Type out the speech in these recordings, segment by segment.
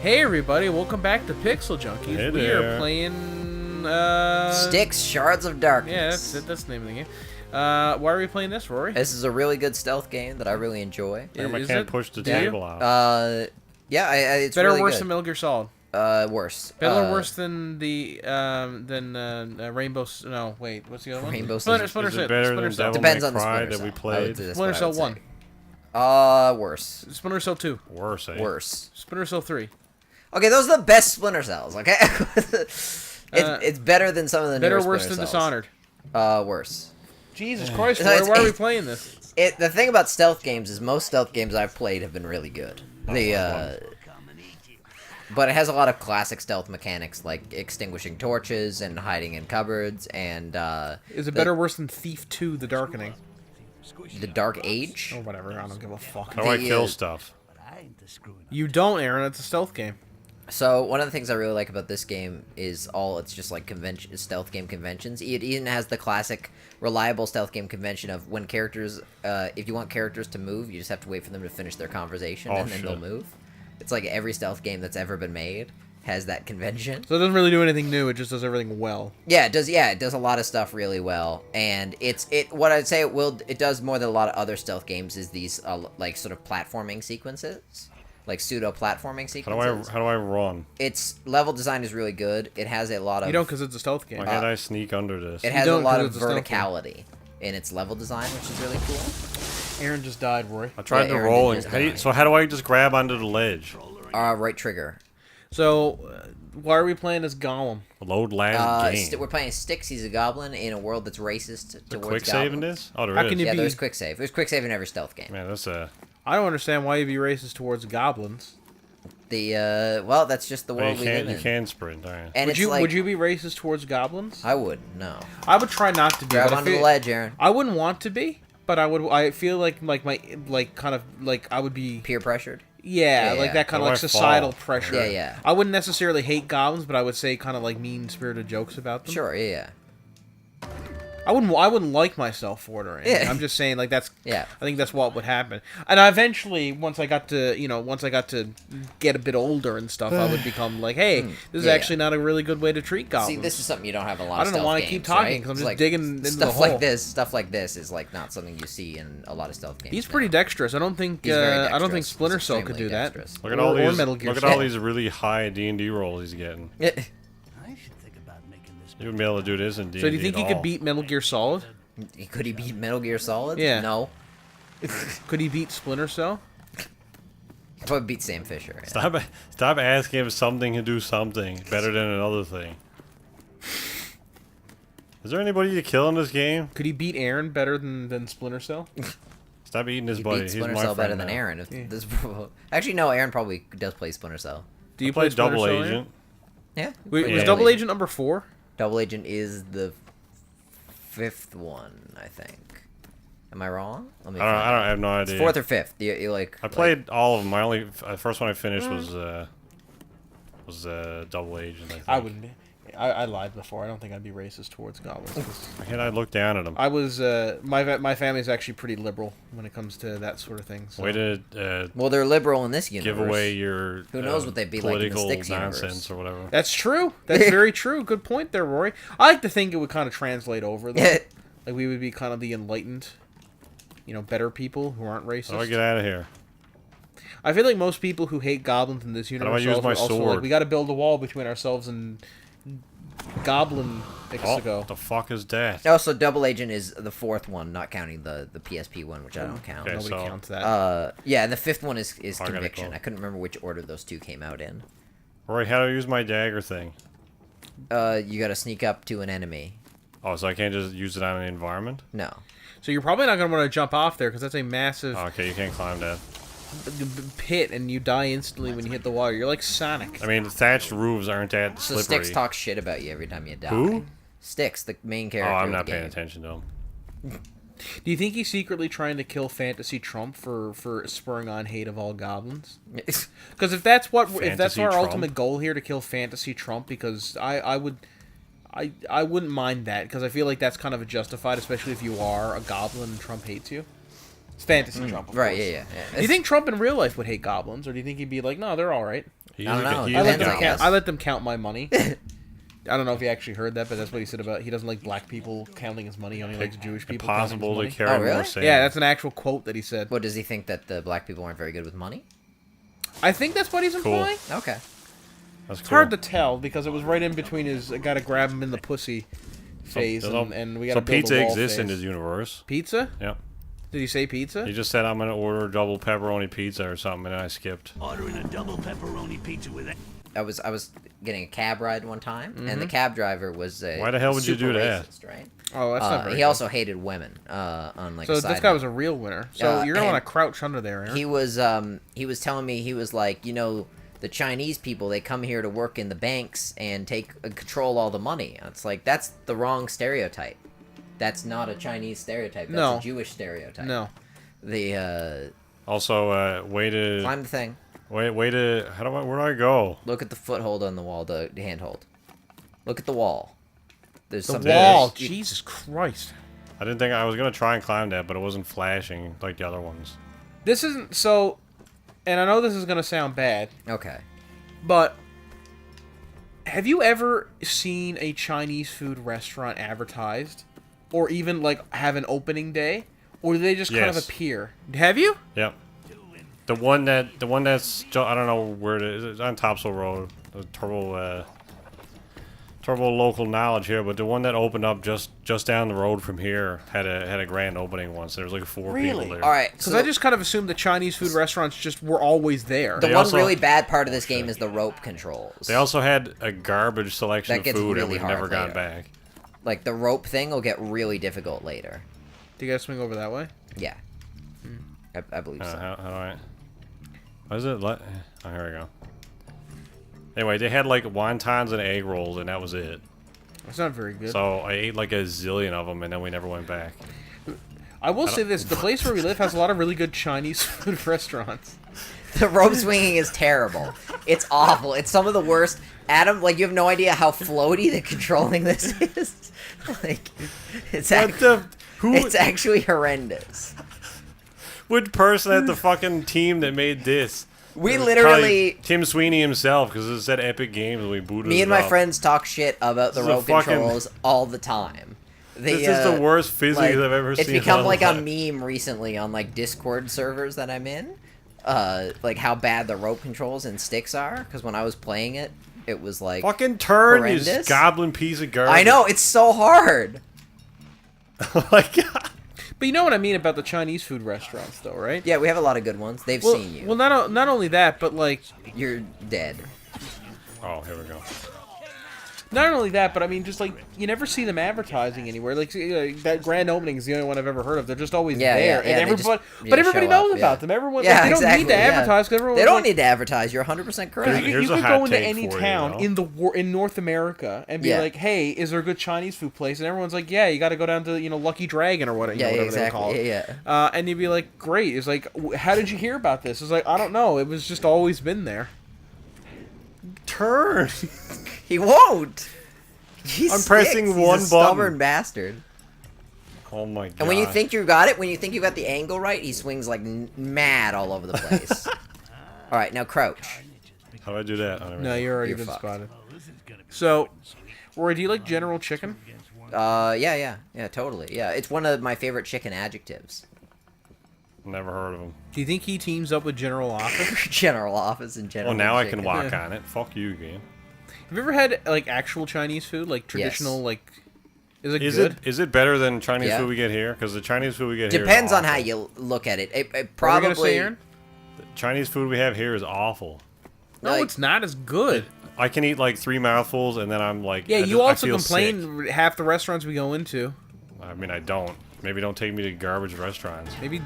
Hey everybody, welcome back to Pixel Junkies. Hey we there. are playing Styx, Shards of Darkness. Yeah, that's it. That's the name of the game. Why are we playing this, Rory? This is a really good stealth game that I really enjoy. I can't push the Do you? table out. Yeah, it's Better really or worse good. than Metal Gear Solid? Worse. Better or worse than the Rainbow? No, wait. What's the other one? Rainbow Splinter Is Cell. it better than Cell. Devil Depends May on the Cry Splinter that we Cell. played? Splinter Cell 1. Worse. Splinter Cell 2. Worse, eh? Worse. Splinter Cell 3. Okay, those are the best Splinter Cells. Okay, it's better than some of the Better newer or worse Splinter than Cells. Dishonored? Worse. Jesus Christ, No, Rory, why are we playing this? The thing about stealth games is most stealth games I've played have been really good. But it has a lot of classic stealth mechanics like extinguishing torches and hiding in cupboards and Is it better or worse than Thief 2: The Darkening? the Dark Age. Or whatever, I don't give a fuck. How do I The, kill stuff? You don't, Aaron. It's a stealth game. So one of the things I really like about this game is it's just like stealth game conventions. It even has the classic reliable stealth game convention of when characters, if you want characters to move, you just have to wait for them to finish their conversation and then they'll move. It's like every stealth game that's ever been made has that convention. So it doesn't really do anything new. It just does everything well. Yeah, it does. Yeah, it does a lot of stuff really well, and what I'd say it does more than a lot of other stealth games is these like sort of platforming sequences. Like pseudo-platforming sequences. How do I run? Its level design is really good. It has a lot of... You don't, because it's a stealth game. Why can't I sneak under this? It has a lot of 'cause it's a stealth game. verticality in its level design, which is really cool. Aaron just died, Rory. I tried to Aaron roll. did just die. So how do I just grab onto the ledge? Right trigger. So, why are we playing as Gollum? Load last game. We're playing Styx. He's a goblin in a world that's racist The towards quick save in goblins. this? Oh, there How is. can you Yeah, be- there's quick save. There's quick save in every stealth game. Man, that's a... I don't understand why you'd be racist towards goblins. Well, that's just the Well, world we live in. you can sprint, alright. And Would you be racist towards goblins? I would, no. I would try not to be. Grab but I onto feel- the ledge, Aaron. I wouldn't want to be, but I would. I feel like my kind of like I would be. Peer pressured? Yeah, Yeah, like yeah. that kind of How like do I societal fall? pressure. Yeah, yeah. I wouldn't necessarily hate goblins, but I would say kind of like mean-spirited jokes about them. Sure, yeah. I wouldn't like myself for it or anything. Yeah. I'm just saying like that's. Yeah. I think that's what would happen. And I eventually, once I got to get a bit older and stuff, I would become like, hey, this is Yeah, actually not a really good way to treat goblins. See, this is something you don't have a lot I of don't know stealth why I games, keep talking, right? 'cause I'm It's just like digging into the stuff hole. like this is like not something you see in a lot of stealth games. He's pretty dexterous. I don't think He's very I don't think dexterous. Splinter He's Cell could do extremely that. dexterous. Look at Or- all or these. Metal Gear Look at Solid. all these really high D&D rolls he's getting. Yeah. You wouldn't be able to do this in D&D So do you think at he could all. beat Metal Gear Solid? Could he beat Metal Gear Solid? Yeah. No. Could he beat Splinter Cell? Probably beat Sam Fisher. Yeah. Stop asking if something can do something better than another thing. Is there anybody to kill in this game? Could he beat Aaron better than Splinter Cell? Stop eating his He buddy. beat He's Splinter my Cell better friend than now. Aaron. Actually, no. Aaron probably does play Splinter Cell. Do you I played Splinter Double Cell, Aaron? Agent. Yeah. Wait, Yeah. was Double Agent number 4? Double Agent is the 5th one, I think. Am I wrong? Let me. I have no idea. 4th or 5th. You like? I played all of them. My only first one I finished was Double Agent. I think. I wouldn't be. I lied before. I don't think I'd be racist towards goblins. 'Cause Why can't I look down at them? I was my family's actually pretty liberal when it comes to that sort of thing. So. Way to Well, they're liberal in this universe. give away your Who knows what they'd be like in the political Styx nonsense universe. or whatever. That's true. That's very true. Good point there, Rory. I like to think it would kind of translate over though. Like we would be kind of the enlightened, better people who aren't racist. How do I get out of here? I feel like most people who hate goblins in this do I universe use are my also like, sword? we got to build a wall between ourselves and Goblin Oh, Mexico. the fuck is that? Also, Double Agent is the 4th one, not counting the PSP one, which I don't count. Okay, Nobody so- counts that. Yeah, and the 5th one is gotta Conviction. go. I couldn't remember which order those two came out in. Rory, how do I use my dagger thing? You gotta sneak up to an enemy. Oh, so I can't just use it on the environment? No. So you're probably not going to want to jump off there because that's a massive Oh, okay, you can't climb that. pit and you die instantly when you hit the water. You're like Sonic. I mean, the thatched roofs aren't that So slippery. Styx talks shit about you every time you die. Who? Styx, the main Oh, character I'm of the not paying game. attention to him. Do you think he's secretly trying to kill Fantasy Trump for spurring on hate of all goblins? Because if that's our Fantasy Trump? ultimate goal here to kill Fantasy Trump, because I wouldn't mind that because I feel like that's kind of justified, especially if you are a goblin and Trump hates you. It's Fantasy Trump, of Right, course. yeah. Do you think Trump in real life would hate goblins, or do you think he'd be like, no, they're all right? He's I don't know. He's I let, Depends, them I guess. count, I let them count my money. I don't know if he actually heard that, but that's what he said about he doesn't like black people counting his money. He only likes Jewish people. Impossible to counting his carry Oh, really? more sand. Yeah, that's an actual quote that he said. What, does he think that the black people aren't very good with money? I think that's what he's Cool. implying. Okay. That's It's cool. hard to tell because it was right in between his "I gotta grab him in the pussy" phase and we gotta So build pizza a wall exists in phase. his universe. Pizza? Yep. Did he say pizza? He just said I'm gonna order double pepperoni pizza or something, and I skipped. Ordering a double pepperoni pizza with it. I was getting a cab ride one time, and the cab driver was a Why the hell would you super do that? racist, right? Oh, that's not very He good. also hated women. On like So a side this guy note. was a real winner. So you're gonna and want to crouch under there, Aaron. He was telling me, he was like, you know, the Chinese people, they come here to work in the banks and control all the money. It's like, that's the wrong stereotype. That's not a Chinese stereotype. That's No. a Jewish stereotype. No. The Also, way to climb the thing. where do I go? Look at the foothold on the wall, the handhold. Look at the wall. There's The something. wall. you- Jesus Christ. I didn't think I was gonna try and climb that, but it wasn't flashing like the other ones. This isn't so. And I know this is gonna sound bad, Okay. but have you ever seen a Chinese food restaurant advertised, or even like have an opening day, or do they just kind of Yes. appear? Have you? Yep. The one that's I don't know where it is. It's on Topsail Road. The turbo local knowledge here, but the one that opened up just down the road from here had a grand opening once. There was like 4 Really? people there. All right. Because I just kind of assumed that Chinese food restaurants just were always there. The They one also- really bad part of this game is the rope controls. They also had a garbage selection That of gets food, and really we've hard never gone later. back. Like, the rope thing will get really difficult later. Do you guys swing over that way? Yeah. I believe so. How do I? What is it? Oh, here we go. Anyway, they had like wontons and egg rolls, and that was it. That's not very good. So I ate like a zillion of them, and then we never went back. I will say this: the place where we live has a lot of really good Chinese food restaurants. The rope swinging is terrible. It's awful. It's some of the worst. Adam, like, you have no idea how floaty the controlling this is. Like, it's it's actually horrendous. Which person at the fucking team that made this? We It was literally, probably Tim Sweeney himself, because it said Epic Games and we booted me it and my up. friends talk shit about the This is a rope fucking- controls all the time. This is the worst physics like, I've ever seen. It's become in my like a life. meme recently on like Discord servers that I'm in. Like how bad the rope controls in Styx are. Because when I was playing it, it was like Fucking turn, you horrendous. goblin piece of garbage. I know, it's so hard. Oh my god. But you know what I mean about the Chinese food restaurants, though, right? Yeah, we have a lot of good ones. They've Well, seen you. well, not only that, but like, You're dead. Oh, here we go. not only that, but I mean, just like you never see them advertising anywhere. Like that grand opening is the only one I've ever heard of. They're just always Yeah, there, yeah, and they everybody, just- but yeah, everybody show knows up, about yeah. them. Everyone, Yeah, like, they don't exactly, need to yeah. advertise because everyone. They don't like, need to advertise. You're 100% correct. You, Here's you a could hot go into take any for you, town you know? in North America and be Yeah. like, "Hey, is there a good Chinese food place?" And everyone's like, "Yeah, you got to go down to Lucky Dragon or whatever, Yeah, whatever exactly. they call it." Yeah. And you'd be like, "Great." It's like, "How did you hear about this?" It's like, "I don't know. It was just always been there." Turn. He won't. He's I'm pressing Styx. one He's a button. stubborn bastard. Oh my god. And when you think you got it, when you think you got the angle right, he swings like mad all over the place. All right, now crouch. How do I do that? Oh, No, you're already You're been fucked. spotted. So, Roy, do you like General Chicken? Yeah, totally. Yeah, it's one of my favorite chicken adjectives. Never heard of him. Do you think he teams up with General Office? General office and general. Oh, now I chicken. can walk Yeah. on it. Fuck you, game. Have you ever had like actual Chinese food, like traditional, Yes. like? Is it Is good? it better than Chinese Yeah. food we get here? Because the Chinese food we get here Depends is on how awful. you look at it. It What were you probably. gonna say, Aaron? The Chinese food we have here is awful. No, Like- it's not as good. I can eat like 3 mouthfuls and then I'm like, Yeah, I you just- I also feel complain half the restaurants we go into. sick. I mean, I don't. Maybe don't take me to garbage restaurants. Maybe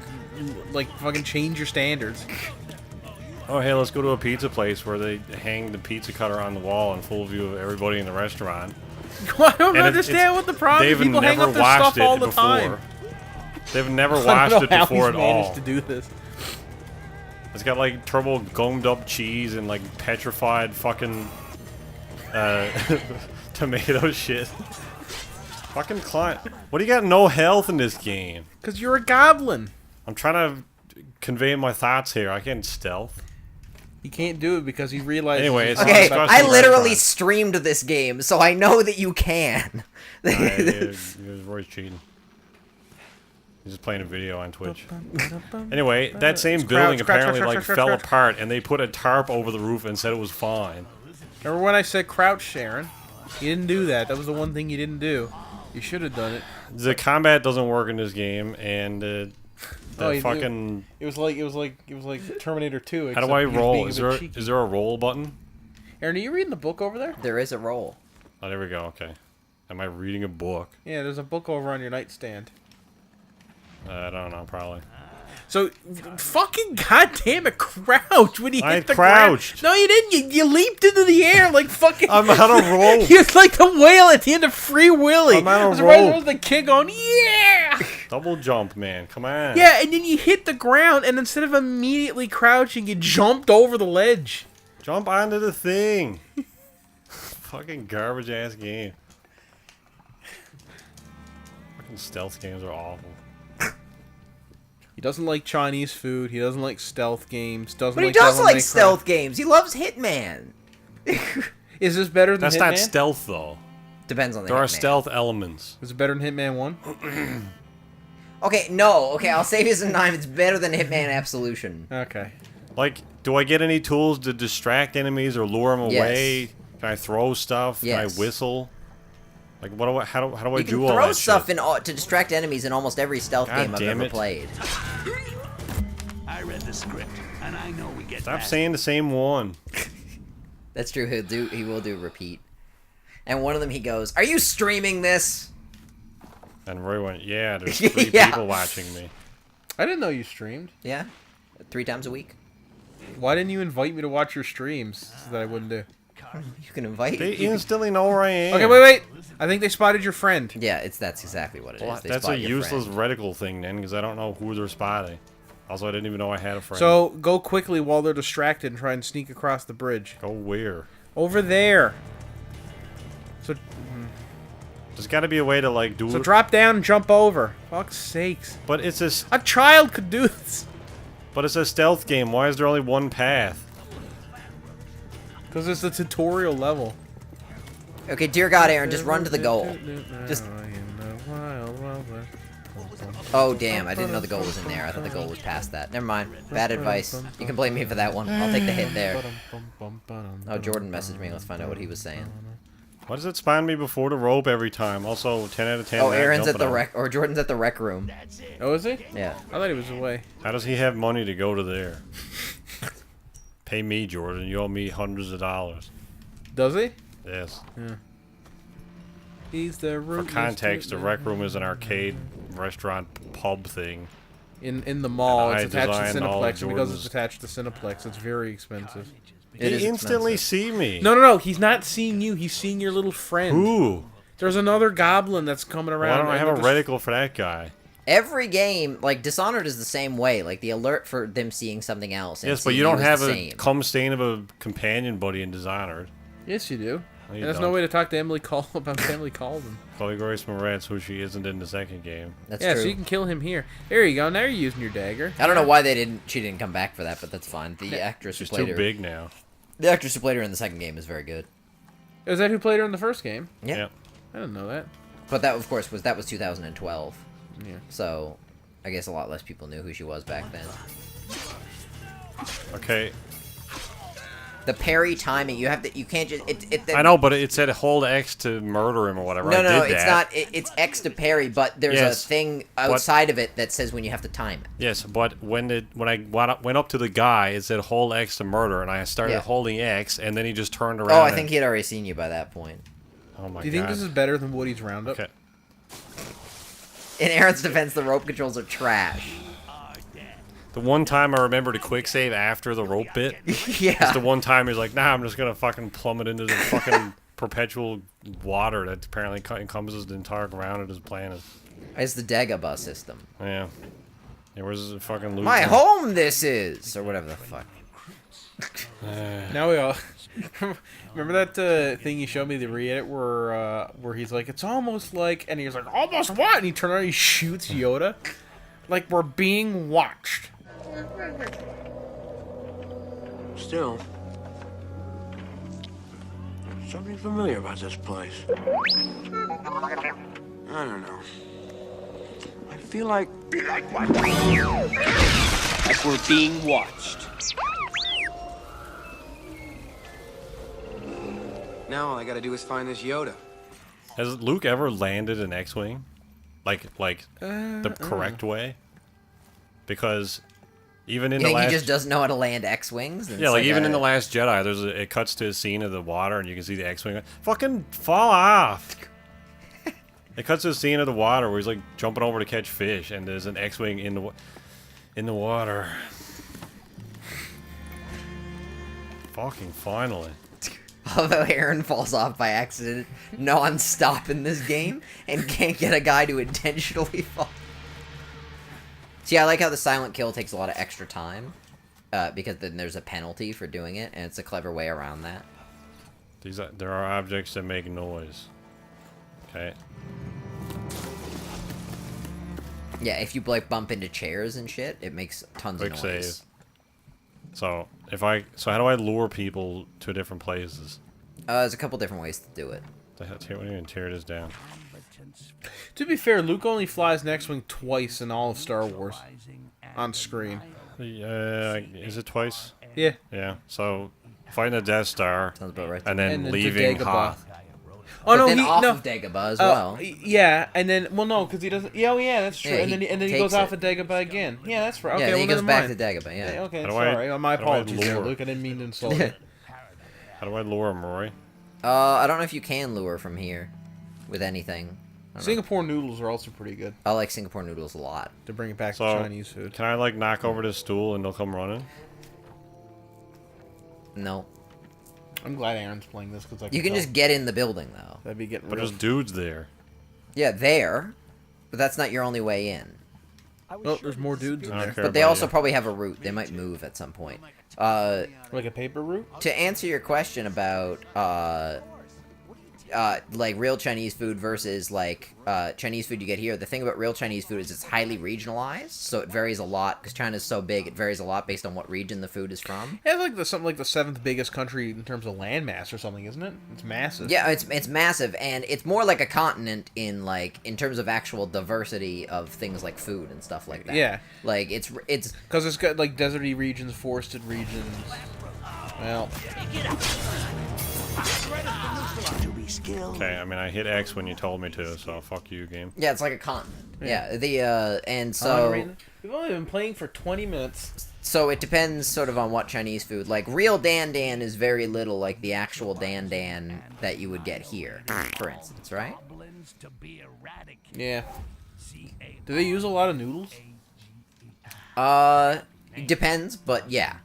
like fucking change your standards. Oh, hey, let's go to a pizza place where they hang the pizza cutter on the wall in full view of everybody in the restaurant. I don't And understand what the problem is. They've People hang never up their washed stuff it all the before. time. They've never I don't washed know it how before he's at managed all. to do this. It's got like turbo gummed up cheese and like petrified fucking tomato shit. Fucking client. What do you got? No health in this game. Cause you're a goblin. I'm trying to convey my thoughts here. I can't stealth. He can't do it because he realizes... Anyway, it's Okay, not I discussing literally restaurants. streamed this game, so I know that you can. Roy's cheating. He's just playing a video on Twitch. Anyway, that same building apparently fell apart, and they put a tarp over the roof and said it was fine. Remember when I said crouch, Sharon? You didn't do that. That was the one thing you didn't do. You should have done it. The combat doesn't work in this game, and the fucking... It was like Terminator 2. How do I roll? Is there a roll button? Aaron, are you reading the book over there? There is a roll. Oh, there we go. Okay. Am I reading a book? Yeah, there's a book over on your nightstand. I don't know, probably. So, fucking goddamn it, crouch when you I hit the crouched. ground. No, you didn't. You leaped into the air like fucking... I'm on a roll. You're like the whale at the end of Free Willy. I'm on a I was surprised roll. there was the kid going, yeah! Double jump, man. Come on. Yeah, and then you hit the ground, and instead of immediately crouching, you jumped over the ledge. Jump onto the thing. Fucking garbage ass game. Fucking stealth games are awful. He doesn't like Chinese food. He doesn't like stealth games. Doesn't But he like does Devil like May stealth games. He loves Hitman. Is this better than That's Hitman? not stealth, though. Depends on the There are Hitman. stealth elements. Is it better than Hitman 1? Okay, no. Okay, I'll save you some time. It's better than Hitman Absolution. Okay. Like, do I get any tools to distract enemies or lure them Yes. away? Can I throw stuff? Yes. Can I whistle? Like, what do I? How do I You do can all throw that stuff shit? to distract enemies in almost every stealth God game I've damn ever it. played. I read the script, and I know we get Stop past saying the same one. That's true. He will do repeat. And one of them he goes, "Are you streaming this?" And Roy went, "Yeah, there's 3 Yeah. people watching me." I didn't know you streamed. Yeah, 3 times a week. Why didn't you invite me to watch your streams that I wouldn't do? You can invite. They instantly know where I am. Okay, wait. I think they spotted your friend. Yeah, that's exactly what it is. Well, They that's spot a your useless friend. reticle thing then, because I don't know who they're spotting. Also, I didn't even know I had a friend. So, go quickly while they're distracted and try and sneak across the bridge. Go where? Over there. So There's got to be a way to, like, do So it. drop down and jump over. Fuck's sakes. But it's A child could do this. But it's a stealth game. Why is there only one path? Because it's a tutorial level. Okay, dear God, Aaron, just run to the goal. Just. Oh damn! I didn't know the goal was in there. I thought the goal was past that. Never mind. Bad advice. You can blame me for that one. I'll take the hit there. Oh, Jordan messaged me. Let's find out what he was saying. Why does it spawn me before the rope every time? Also, 10 out of 10. Oh, not Aaron's at jumping the on. rec, or Jordan's at the rec room. Oh, is he? Yeah. I thought he was away. How does he have money to go to there? Pay me, Jordan. You owe me hundreds of dollars. Does he? Yes. Yeah. He's the For context, the rec room is an arcade, restaurant, pub thing. In the mall. And It's I attached to designed all Cineplex, and because Jordan's- it's attached to Cineplex, it's very expensive. It is He instantly expensive. see me. No. He's not seeing you. He's seeing your little friend. Who? There's another goblin that's coming Why around. don't I have a reticle for that guy? Every game, like Dishonored, is the same way. Like the alert for them seeing something else. And Yes, but seeing you don't is have the a same. cum stain of a companion buddy in Dishonored. Yes, you do. No, you And there's don't. no way to talk to Emily Call about Emily Calden. Chloe Grace Moretz, who she isn't in the second game. That's Yeah, true. so you can kill him here. There you go. Now you're using your dagger. I don't know why she didn't come back for that, but that's fine. The actress who She's played too her, big now. the actress who played her in the second game is very good. Is that who played her in the first game? Yeah. Yep. I didn't know that. But that, of course, was 2012. Yeah. So, I guess a lot less people knew who she was back then. Okay. The parry timing, you can't just. I know, but it said hold X to murder him or whatever. No, I no, did it's that. not. It's X to parry, but there's Yes, a thing outside of it that says when you have to time it. Yes, but when I went up to the guy, it said hold X to murder, and I started Yeah. holding X, and then he just turned around. Oh, I and- think he had already seen you by that point. Oh my god. Do you think this is better than Woody's Roundup? Okay. In Aaron's defense, the rope controls are trash. The one time I remember to quick save after the rope bit. Yeah. The one time he's like, nah, I'm just gonna fucking plummet into the fucking perpetual water that apparently encompasses the entire ground of his planet. It's the Dagobah system. Yeah. Yeah, where's the fucking loot? My home, this is, or whatever the fuck. Now we all remember that thing you showed me the re-edit where he's like, it's almost like, and he's like, almost what? And he turns around and he shoots Yoda, like we're being watched. Still, there's something familiar about this place. I don't know. I feel like... Like what? Like we're being watched. Now all I gotta do is find this Yoda. Has Luke ever landed an X-wing? Like the correct way? Because even in You the think last... he just doesn't know how to land X-wings? Yeah, like even in The Last Jedi, it cuts to a scene of the water and you can see the X-wing. Fucking fall off! It cuts to a scene of the water where he's like jumping over to catch fish and there's an X-wing in the water. Fucking finally. Although Aaron falls off by accident non-stop in this game and can't get a guy to intentionally fall. See, I like how the silent kill takes a lot of extra time, because then there's a penalty for doing it, and it's a clever way around that. There are objects that make noise. Okay. Yeah, if you like bump into chairs and shit, it makes tons of Quick noise. save. So how do I lure people to different places? There's a couple different ways to do it. I don't even tear this down. To be fair, Luke only flies an X-wing twice in all of Star Wars on screen. Is it twice? Yeah. Yeah. So fighting the Death Star Sounds about right. and then And then leaving Dagobah. Hoth. Oh But no, then he off no. of Dagobah as well. Yeah, and then no, because he doesn't. Yeah, oh yeah, that's true. Yeah, and then he takes goes off it. of Dagobah again. Yeah, that's right. Okay, Yeah, then well, he goes never back mind. to Dagobah, yeah. Okay, How do sorry. I- My how do I apologies there, lure? Luke. I didn't mean to insult you. How do I lure him, Roy? I don't know if you can lure from here with anything. Singapore noodles are also pretty good I like Singapore noodles a lot. to bring it back So to Chinese food. can I like knock over this stool and they'll come running? No. I'm glad Aaron's playing this because You can just get in the building, though. that'd be getting But real. there's dudes there. Yeah, there. But that's not your only way in. Oh, there's more dudes in I don't there. care But they about also you. probably have a route. They might move at some point. Like a paper route. To answer your question about like real Chinese food versus like Chinese food you get here, the thing about real Chinese food is it's highly regionalized, so it varies a lot because China's so big. It varies a lot based on what region the food is from. Yeah, it's like something like the 7th biggest country in terms of land mass or something, isn't it? It's massive. Yeah, it's massive, and it's more like a continent in terms of actual diversity of things like food and stuff like that. Yeah. Like it's Because it's got like deserty regions, forested regions. Well, To be skilled. Okay, I mean I hit X when you told me to, so fuck you, game. yeah, it's like a continent. Yeah, and we've only been playing for 20 minutes. so it depends sort of on what Chinese food. Like real Dan Dan is very little like the actual Dan Dan that you would get here, for instance, right? Goblins to be eradicated. Yeah. Do they use a lot of noodles? It depends, but yeah.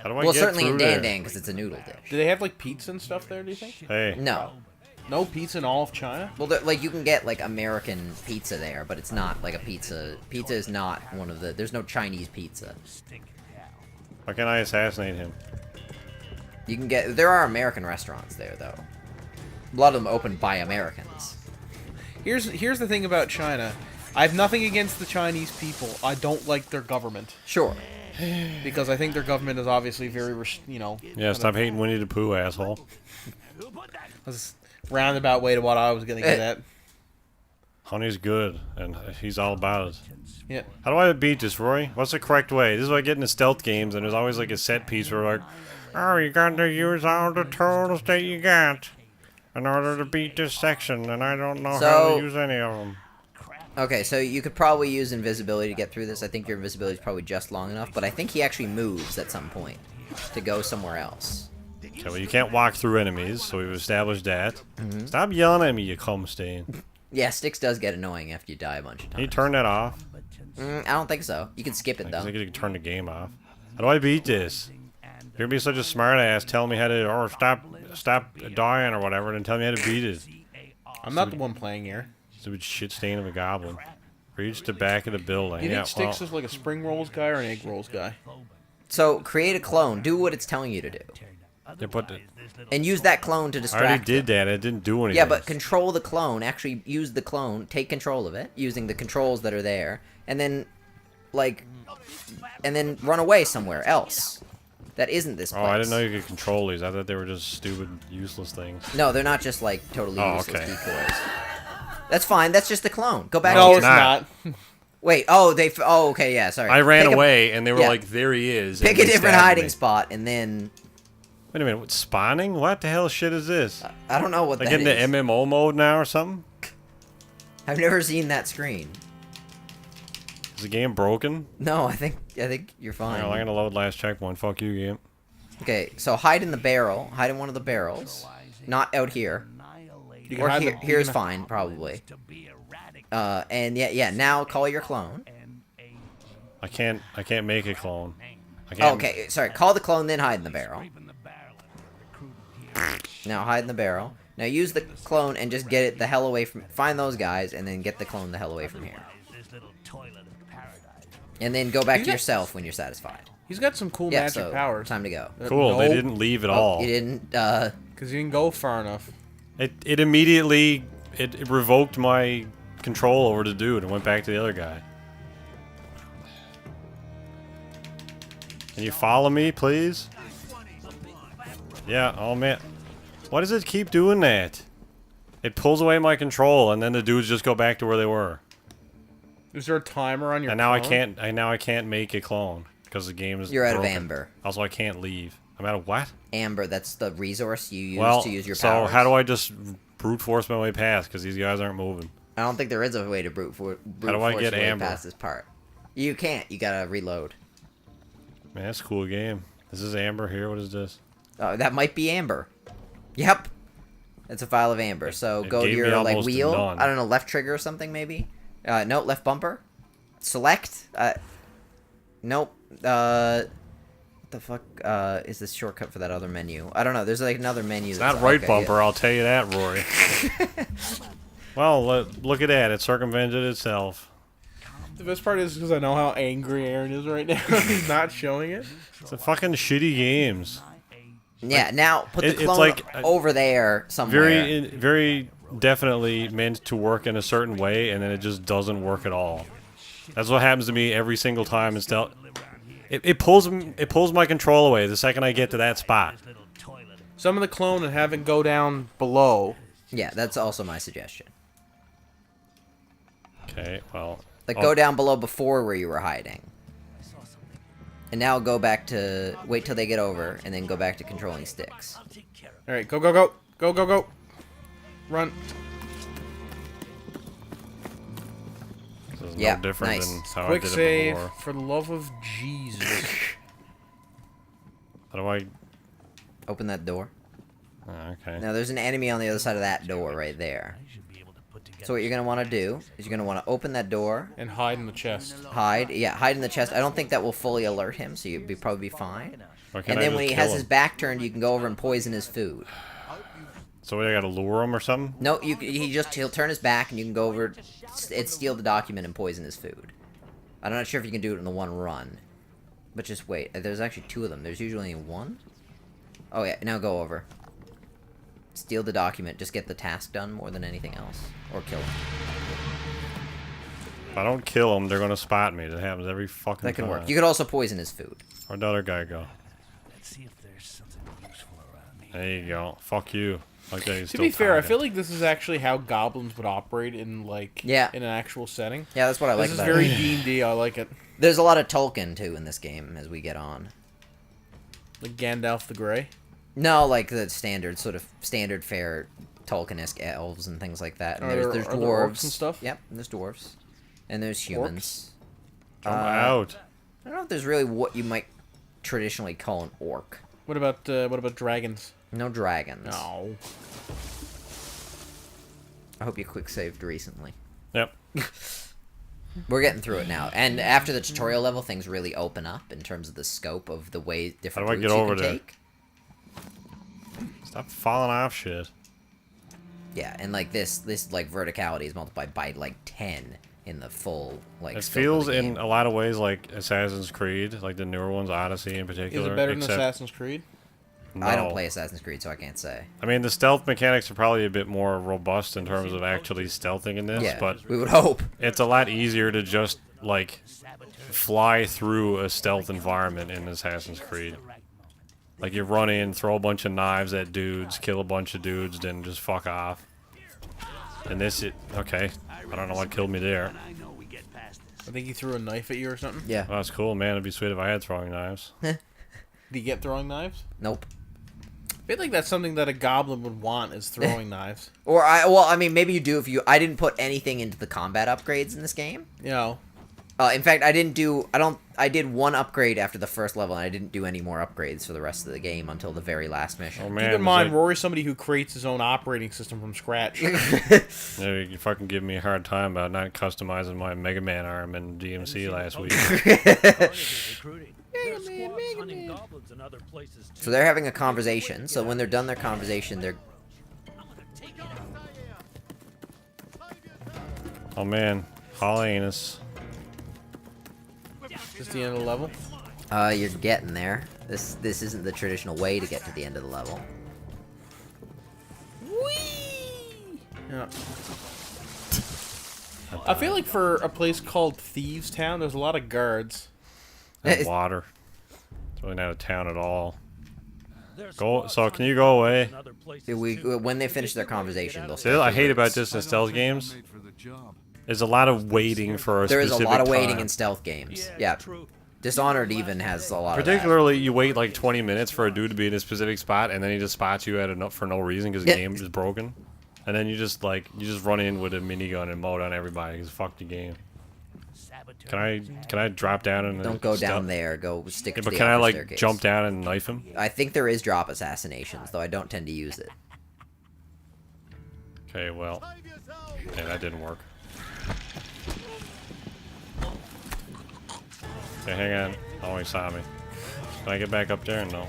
How do I Well, get certainly in through Dan there? Dan because it's a noodle dish. Do they have like pizza and stuff there? Do you think? Hey, No. No pizza in all of China. Well, like you can get like American pizza there, but it's not like a pizza. Pizza is not one of the. There's no Chinese pizza. why can't I assassinate him? You can get. There are American restaurants there though. A lot of them opened by Americans. Here's the thing about China. I have nothing against the Chinese people. I don't like their government Sure. because I think their government is obviously very, Yeah, stop hating Winnie the Pooh, asshole. That's a roundabout way to what I was gonna get at. Honey's good, and he's all about it. Yeah. How do I beat this, Roy? What's the correct way? This is what I get in the stealth games, and there's always like a set piece where like, oh, you got to use all the tools that you got in order to beat this section, and I don't know how So- to use any of them. Okay, so you could probably use invisibility to get through this. I think your invisibility is probably just long enough, but I think he actually moves at some point to go somewhere else. Okay, well, you can't walk through enemies, so we've established that. Stop yelling at me, you cum stain. Yeah, Styx does get annoying after you die a bunch of Can you times. turn that off? I don't think so. You can skip it I though. think you can turn the game off. How do I beat this? You're gonna be such a smart ass telling me how to, or stop dying or whatever, and tell me how to beat it. I'm not the one playing here. Stupid shit stain of a goblin. Reach the back of the building. Do you Yeah, think Styx well, is like a spring rolls guy or an egg rolls guy? So create a clone. Do what it's telling you to do, yeah, but and use that clone to I distract. already did them. that. It didn't do anything. Yeah, but control the clone. Actually, use the clone. Take control of it using the controls that are there, and then, and then run away somewhere else. that isn't this place. Oh, I didn't know you could control these. I thought they were just stupid, useless things. No, they're not just like totally Oh, useless okay. decoys. That's fine. That's just the clone. Go back. No, to it's your... not. Wait. Oh, they. Oh, okay. Yeah. Sorry. I ran Pick away, and they were yeah. like, "There he is." Pick and a they different stabbed hiding me. spot, and then Wait a minute, what, spawning? What the hell shit is this? I don't know what Like that into is. MMO mode now or something? I've never seen that screen. Is the game broken? No, I think you're fine. Alright, I'm gonna load last checkpoint. Fuck you, game. Okay, so hide in the barrel. Hide in one of the barrels. Not out here. You can Or hide here, the- you here's can- fine, probably. And yeah. Now call your clone. I can't make a clone. I Oh, can't. okay, sorry. Call the clone, then hide in the barrel. Now hide in the barrel. Now use the clone and just get it the hell away from. Find those guys and then get the clone the hell away from here. And then go back to yourself when you're satisfied. He's got some cool Yeah, magic so powers. time to go. Cool, they Nope. didn't leave at Oh, all. you didn't. Because you didn't go far enough. It immediately it revoked my control over the dude and went back to the other guy. Can you follow me, please? Yeah, oh man. Why does it keep doing that? It pulls away my control and then the dudes just go back to where they were. Is there a timer on your And now clone? I can't make a clone because the game is You're out of broken. amber. Also, I can't leave. I'm out of what? Amber, that's the resource you use Well, to use your so powers. how do I just brute force my way past? Because these guys aren't moving. I don't think there is a way to brute How do I force get your way amber? past this part. You can't. You gotta reload. Man, that's a cool game. This is amber here. What is this? That might be amber. Yep. It's a file of amber. So It go to gave me your like almost wheel. none. I don't know, left trigger or something maybe. No, left bumper. Select. Nope. The fuck is this shortcut for that other menu? I don't know. There's like another menu. It's not right bumper, I'll tell you that, Rory. Well, look at that. It circumvented itself. The best part is because I know how angry Aaron is right now. He's not showing it. It's a fucking shitty games. Yeah. Now put the it's clone like over there somewhere. Very definitely meant to work in a certain way, and then it just doesn't work at all. That's what happens to me every single time. It pulls my control away the second I get to that spot. Some of the clone and have it go down below. Yeah, that's also my suggestion. Okay, well. Like go down below before where you were hiding. And now go back to wait till they get over, and then go back to controlling Styx. All right, go, go, go, go, go, go, run. This is Yeah, no different nice. than how Quick I did save, it before. for the love of Jesus. How do I? Open that door. Oh, okay. Now there's an enemy on the other side of that door right there. So what you're gonna want to do is you're gonna want to open that door, And hide in the chest. hide. Yeah, hide in the chest. I don't think that will fully alert him, so you'd probably be fine. Or can And I then just when he kill has him? his back turned, you can go over and poison his food. So I gotta lure him or something? No, he'll turn his back, and you can go over and steal the document and poison his food. I'm not sure if you can do it in the one run, but just wait. There's actually two of them. There's usually one. Oh yeah, now go over. Steal the document. Just get the task done more than anything else, or kill him. If I don't kill them, they're gonna spot me. That happens every fucking That can time. work. You could also poison his food. Where'd the other guy go? Let's see if there's something useful around here. There you go. Fuck you. Like that, he's To still be fair, I targeted. feel like this is actually how goblins would operate in like in an actual setting. Yeah, that's what I like This is about very it. D&D. I like it. There's a lot of Tolkien too in this game as we get on. Like Gandalf the Grey. No, like the standard fare Tolkien-esque elves and things like that. And Are there's there dwarves orcs and stuff? Yep, there's dwarves, and there's humans. Jump out. I don't know if there's really what you might traditionally call an orc. What about dragons? No dragons. No. I hope you quick saved recently. Yep. We're getting through it now, and after the tutorial level, things really open up in terms of the scope of the way different How do I routes get you over can there? take. Stop falling off shit. Yeah, and like this like verticality is multiplied by like 10 in the full like. It scope of feels the game. in a lot of ways like Assassin's Creed, like the newer ones, Odyssey in particular. Is it better than except- Assassin's Creed? No. I don't play Assassin's Creed, so I can't say. I mean, the stealth mechanics are probably a bit more robust in terms of actually stealthing in this, Yeah, but we would hope. it's a lot easier to just, like, fly through a stealth environment in Assassin's Creed. Like you run in, throw a bunch of knives at dudes, kill a bunch of dudes, then just fuck off. And this, okay. I don't know what killed me there. I think he threw a knife at you or something. Yeah. Oh, that's cool, man. It'd be sweet if I had throwing knives. Did he get throwing knives? Nope. I feel like that's something that a goblin would want is throwing knives. Or well, I mean, maybe you do if you. I didn't put anything into the combat upgrades in this game. You know. In fact, I didn't do. I did one upgrade after the first level, and I didn't do any more upgrades for the rest of the game until the very last mission. Oh man! Keep in mind, Rory's somebody who creates his own operating system from scratch. Yeah, you fucking give me a hard time about not customizing my Mega Man arm in DMC last week. So they're having a conversation. So when they're done their conversation, they're. Oh man, Hollanus. Is this the end of the level? You're getting there. This isn't the traditional way to get to the end of the level. Whee! Yeah. I feel like for a place called Thieves Town, there's a lot of guards. And water. It's really not a town at all. Go. So can you go away? When they finish their conversation, they'll. See, I hate about this in stealth games. There's a lot of waiting for a There is specific a lot of waiting time. in stealth games. Yeah. Dishonored even has a lot Particularly, you wait like 20 minutes for a dude to be in a specific spot, and then he just spots you at for no reason because the game is broken. And then you just run in with a minigun and mow down everybody because fuck the game. Can I drop down and Don't go down there. Go stick to but the can I upper like staircase. jump down and knife him? I think there is drop assassinations, though I don't tend to use it. Okay, well, yeah, that didn't work. Okay, hang on. Oh, he saw me. Can I get back up there? No.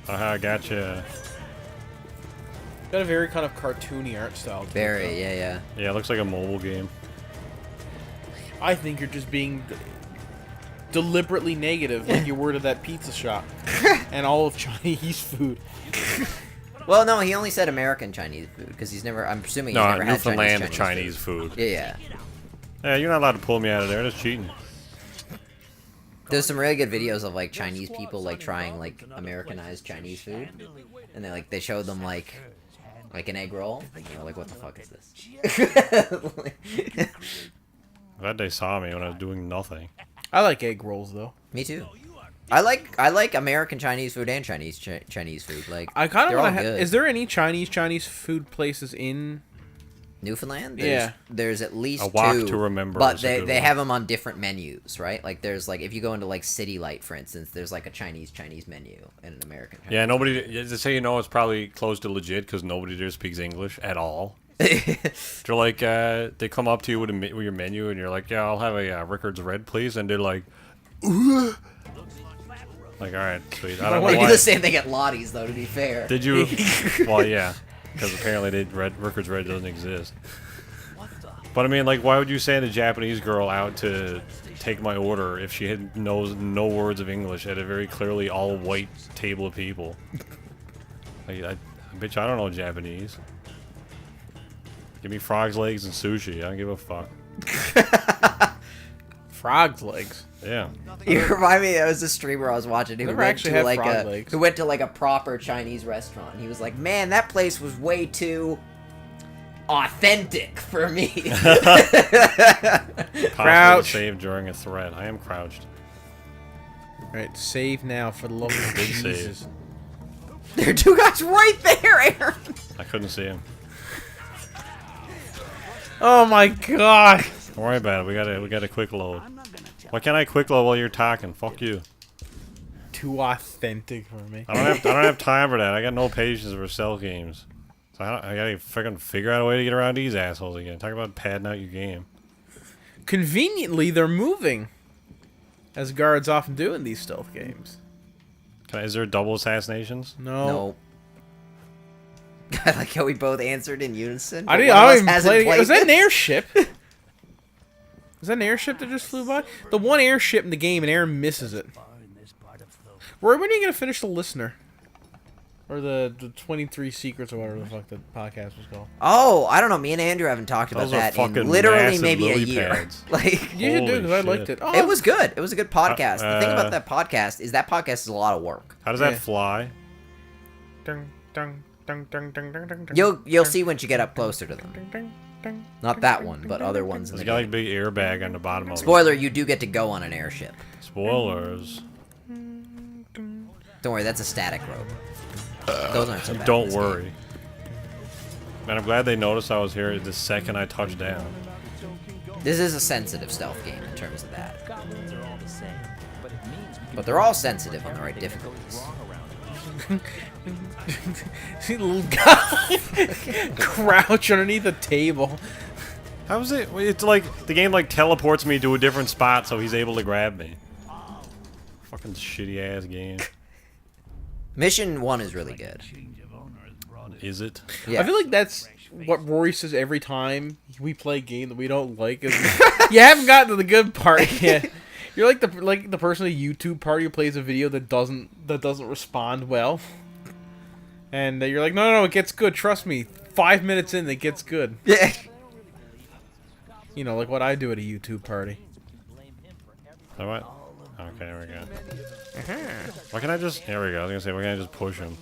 Aha, I gotcha. Got a very kind of cartoony art style. To Very, yeah. Yeah, it looks like a mobile game. I think you're just being deliberately negative like you were to that pizza shop and all of Chinese food. Well, no, he only said American Chinese food because he's never. I'm presuming he's never had Newfoundland Chinese food. Yeah. Yeah, you're not allowed to pull me out of there. That's cheating. There's some really good videos of like Chinese people like trying like Americanized Chinese food, and they showed them like an egg roll. And they're like, what the fuck is this? Glad they saw me when I was doing nothing. I like egg rolls though. Me too. I like American Chinese food and Chinese food. Like I kind of want to. good. Is there any Chinese food places in Newfoundland? Yeah. There's at least A walk two, to remember but is a good they one. have them on different menus, right? Like there's like if you go into like City Light, for instance, there's like a Chinese menu and an American. Chinese. Yeah, nobody. To say it's probably close to legit because nobody there speaks English at all. They're like, they come up to you with your menu, and you're like, yeah, I'll have a Rickard's Red, please, and they're like, ooh. Like, all right, sweet. I don't know They do why. the same thing at Lottie's, though. To be fair. Did you? Well, yeah, because apparently Rickard's Red doesn't exist. But I mean, like, why would you send a Japanese girl out to take my order if she knows no words of English at a very clearly all-white table of people? Like, bitch, I don't know Japanese. Give me frog's legs and sushi. I don't give a fuck. frog's legs? Yeah. You remind me. There was a streamer I was watching who Never went actually to had like frog legs. who went to like a proper Chinese restaurant. And he was like, "Man, that place was way too authentic for me." Possible Crouch. to save during a threat. I am crouched. Alright, save now for the love of Big Jesus. save. There are two guys right there, Aaron. I couldn't see him. Oh my god! Don't worry about it. We got a quick load. Why can't I quick load while you're talking? Fuck you. Too authentic for me. I don't have time for that. I got no patience for stealth games. So I gotta freaking figure out a way to get around these assholes again. Talk about padding out your game. Conveniently, they're moving. As guards often do in these stealth games. Is there double assassinations? No. No. I like how we both answered in unison. I but don't one of us even hasn't play. played Was that an this. airship? Is that an airship that just flew by? The one airship in the game, and Aaron misses it. Roy, when are you gonna finish The Listener? Or the 23 Secrets or whatever the fuck the podcast was called. Oh, I don't know. Me and Andrew haven't talked about Those are that in fucking literally massive maybe a lily year. pads. Like, You should do it because I liked shit. it. Oh, it was good. It was a good podcast. The thing about that podcast is a lot of work. How does Yeah. that fly? You'll see once you get up closer to them. Not that one, but other ones in It's the got like game. a big airbag on the bottom of it. Spoiler: you do get to go on an airship. Spoilers. Don't worry, that's a static rope. Those aren't so bad. in Don't this worry. game. Man, I'm glad they noticed I was here the second I touched down. This is a sensitive stealth game in terms of that. But they're all sensitive on the right difficulties. See the little guy crouch underneath a table. How is it? It's like the game like teleports me to a different spot so he's able to grab me. Fucking shitty ass game. Mission 1 is really good. Is it? Yeah. I feel like that's what Rory says every time we play a game that we don't like. Is, you haven't gotten to the good part yet. You're like the person at a YouTube party who plays a video that doesn't respond well, and you're like, no, it gets good. Trust me. 5 minutes in, it gets good. Yeah. You know, like what I do at a YouTube party. All right. Okay, there we go. Why can't I just? Here we go. I was gonna say, why can't I just push him?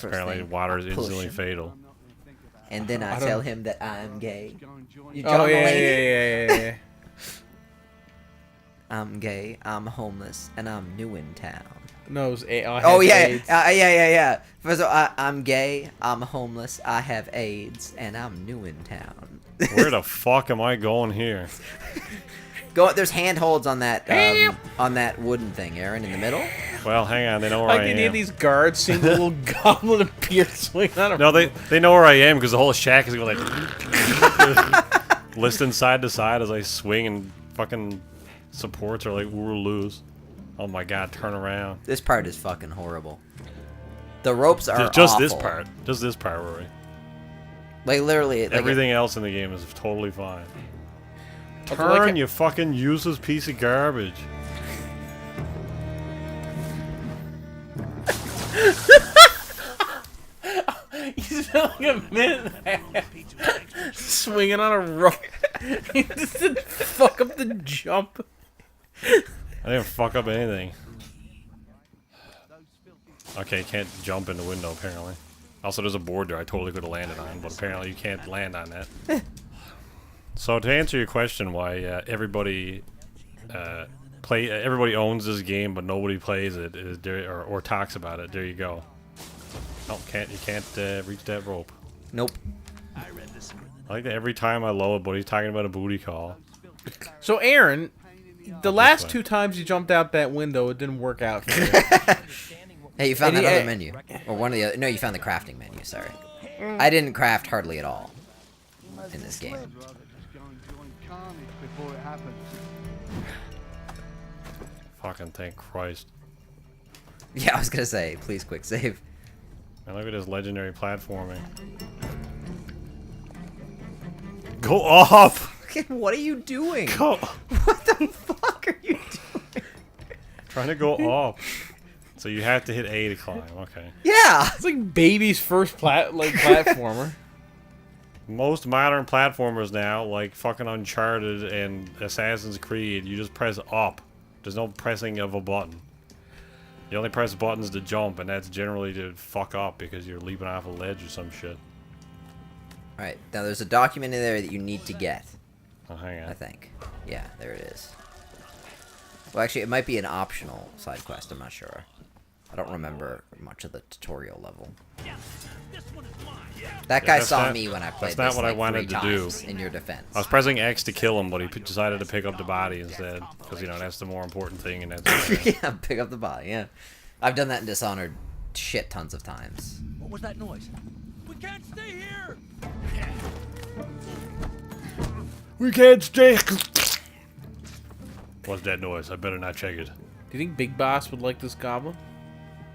Apparently, water is instantly him. fatal. And then I don't- tell him that I'm gay. You Oh John yeah. Mulaney? I'm gay, I'm homeless, and I'm new in town. No, it was I had Oh yeah, AIDS. yeah. First of all, I'm gay, I'm homeless, I have AIDS, and I'm new in town. Where the fuck am I going here? Go. There's handholds on that wooden thing, Aaron, in the middle. Well, hang on. They know where Like I any of am. these guards seeing the little goblin appear swing on a No, they know where I am because the whole shack is going like listing side to side as I swing and fucking supports are like we're loose. Oh my god, turn around. This part is fucking horrible. The ropes are Just awful. this part. Just this part, Rory. Like literally, like Everything else in the game is totally fine. Also, like Turn, you fucking useless piece of garbage. You spent like a minute and a half swinging on a rope. He just didn't fuck up the jump. I didn't fuck up anything. Okay, can't jump in the window apparently. Also, there's a board there I totally could have landed on, but apparently you can't land on that. So to answer your question, why everybody everybody owns this game but nobody plays it is there, or talks about it. There you go. No, you can't reach that rope. nope. I like that every time I load, but he's talking about a booty call. So, Aaron, the last way. 2 times you jumped out that window, it didn't work out for you. Hey, you found And that he- other menu, or one of the other? No, you found the crafting menu. Sorry, I didn't craft hardly at all in this game. Fucking thank Christ. Yeah, I was gonna say, please quick save. And look at this legendary platforming. Go off! What are you doing? Go! What the fuck are you doing? Trying to go off. So you have to hit A to climb. Okay. Yeah. It's like baby's first platformer. Most modern platformers now, like fucking Uncharted and Assassin's Creed, you just press up. There's no pressing of a button. You only press buttons to jump, and that's generally to fuck up because you're leaping off a ledge or some shit. Alright, now there's a document in there that you need to get, Oh, hang I on. think. Yeah, there it is. Well, actually, it might be an optional side quest, I'm not sure. I don't remember much of the tutorial level. That guy that's saw not- me when I played that's not this what I like wanted 3 to do. times, in your defense. I was pressing X to kill him, but he decided to pick up the body instead. Because, you know, that's the more important thing, and that's... Yeah, pick up the body, yeah. I've done that in Dishonored shit tons of times. What was that noise? We can't stay here! We can't stay... What's that noise? I better not check it. Do you think Big Boss would like this goblin?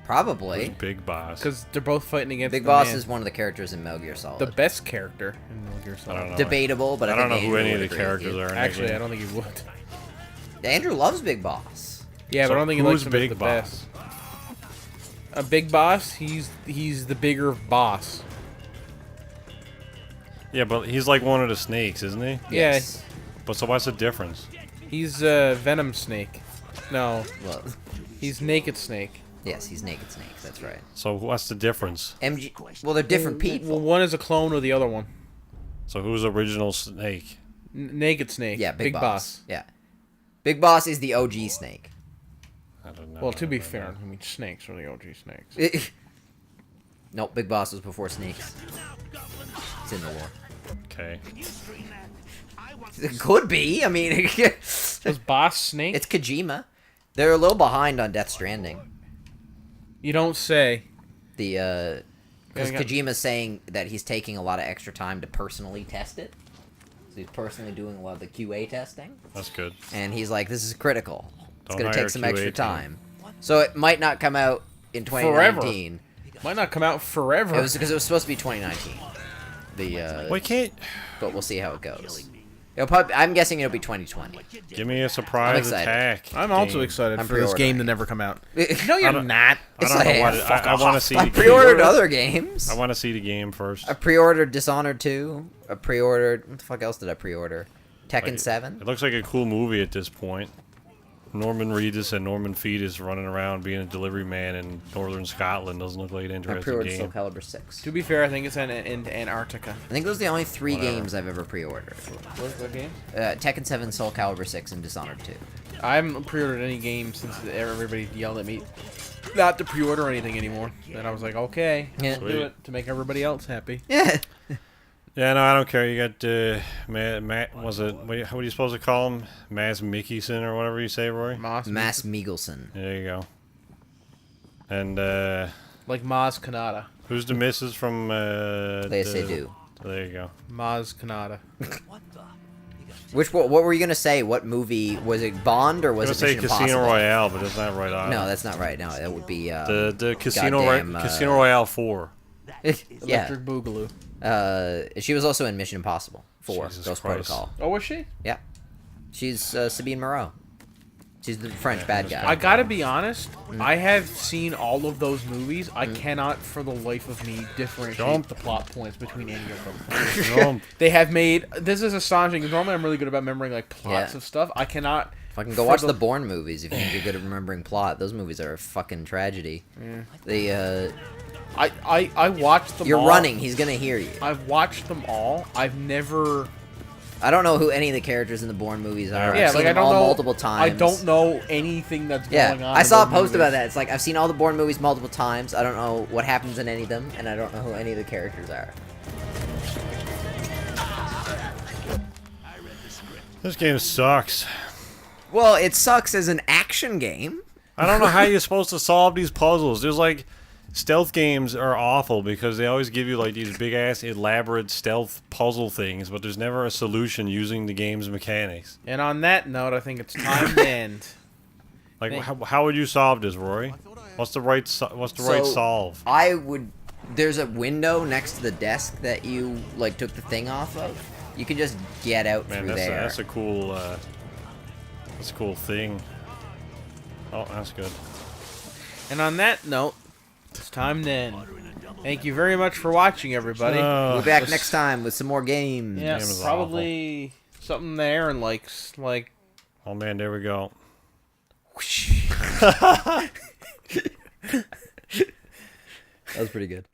Probably. Big boss. Because they're both fighting against Big the Boss man. is one of the characters in Metal Gear Solid. The best character in Metal Gear Solid. I don't know. Debatable, but I I don't know think who Andrew any of would the agree with characters you. are in that Actually, game. I don't think he would. Andrew loves Big Boss. Yeah, So but I don't think he who's likes him as Big the Boss? A big boss. He's the bigger boss. Yeah, but he's like one of the snakes, isn't he? Yes. But so what's the difference? He's a venom snake. No, Well, he's naked snake. yes, he's Naked Snake. That's right. So what's the difference? MG. Well, they're different people. Well, one is a clone of the other one. So who's the original snake? Naked snake. Yeah, Big Boss. Yeah. Big Boss is the OG snake. I don't know. Well, to be fair, I mean snakes are the OG snakes. Nope, Big Boss was before snakes. It's in the lore. Okay. It could be. I mean, Was Boss snake? it's Kojima. They're a little behind on Death Stranding. You don't say. Because Yeah, Kojima's saying that he's taking a lot of extra time to personally test it. So he's personally doing a lot of the QA testing. That's good. And he's like, this is critical. It's Don't going to hire take some QA extra team. time. So it might not come out in 2019. Might not come out forever. It was because it was supposed to be 2019. Why can't... But we'll see how it goes. It'll probably, I'm guessing it'll be 2020. Give me a surprise excited. attack. I'm also game. excited I'm for this game pre-ordering. to never come out. No, No, you're don't- not. I don't know what... I want to see I the pre-ordered game. other games. I want to see the game first. I pre-ordered Dishonored 2. I pre-ordered... What the fuck else did I pre-order? Tekken Like, 7. It looks like a cool movie at this point. Norman Reedus and Norman Fetus running around being a delivery man in northern Scotland doesn't look like an I interesting pre-ordered Soul game. Calibur 6. To be fair, I think it's in Antarctica. I think those are the only 3 games I've ever pre-ordered. What game? Tekken 7, Soul Calibur 6, and Dishonored 2. I haven't pre-ordered any game since everybody yelled at me not to pre-order anything anymore. Then I was like, okay, Yeah. I'll do it to make everybody else happy. Yeah. Yeah, no, I don't care. You got Matt. Was it? What are you supposed to call him? Maz Mikkelsen or whatever you say, Roy. Maz, Mass Mikkelsen. There you go. And like Maz Kanata. who's the missus from? Lea Seydoux. There you go. Maz Kanata. What were you gonna say? What movie was it? Bond or I was was it gonna say Mission Casino Impossible? Royale, but that's not right on. No, that's not right. No, that would be the Casino goddamn, Casino Royale 4. yeah. Electric Boogaloo. She was also in Mission Impossible 4, Jesus Ghost Christ. Protocol. Oh, was she? Yeah, she's Sabine Moreau. She's the French bad guy. I gotta be honest. I have seen all of those movies. I cannot, for the life of me, differentiate Jump. the plot points between any of them. Jump. They have made. This is astonishing because normally I'm really good about remembering like plots Yeah. of stuff. I cannot. Fucking go watch the Bourne movies if you think you're good at remembering plot. Those movies are a fucking tragedy. They I watched them. you're all. running. He's gonna hear you. I've watched them all. I've never. I don't know who any of the characters in the Bourne movies are. Yeah, I've seen like I them don't all know multiple times. I don't know anything that's Yeah, going on. I in saw a those post movies. about that. It's like I've seen all the Bourne movies multiple times. I don't know what happens in any of them, and I don't know who any of the characters are. This game sucks. Well, it sucks as an action game. I don't know how you're supposed to solve these puzzles. There's like stealth games are awful because they always give you like these big ass elaborate stealth puzzle things, but there's never a solution using the game's mechanics. And on that note, I think it's time to end. Like how would you solve this, Rory? What's the right right solve? I would. There's a window next to the desk that you like took the thing off of. You can just get out Man, through there. that's a cool thing. Oh, that's good. And on that note, it's time to end. Thank you very much for watching, everybody. We'll be back next time with some more games. Yeah, game is probably something there and like. Oh man, there we go. That was pretty good.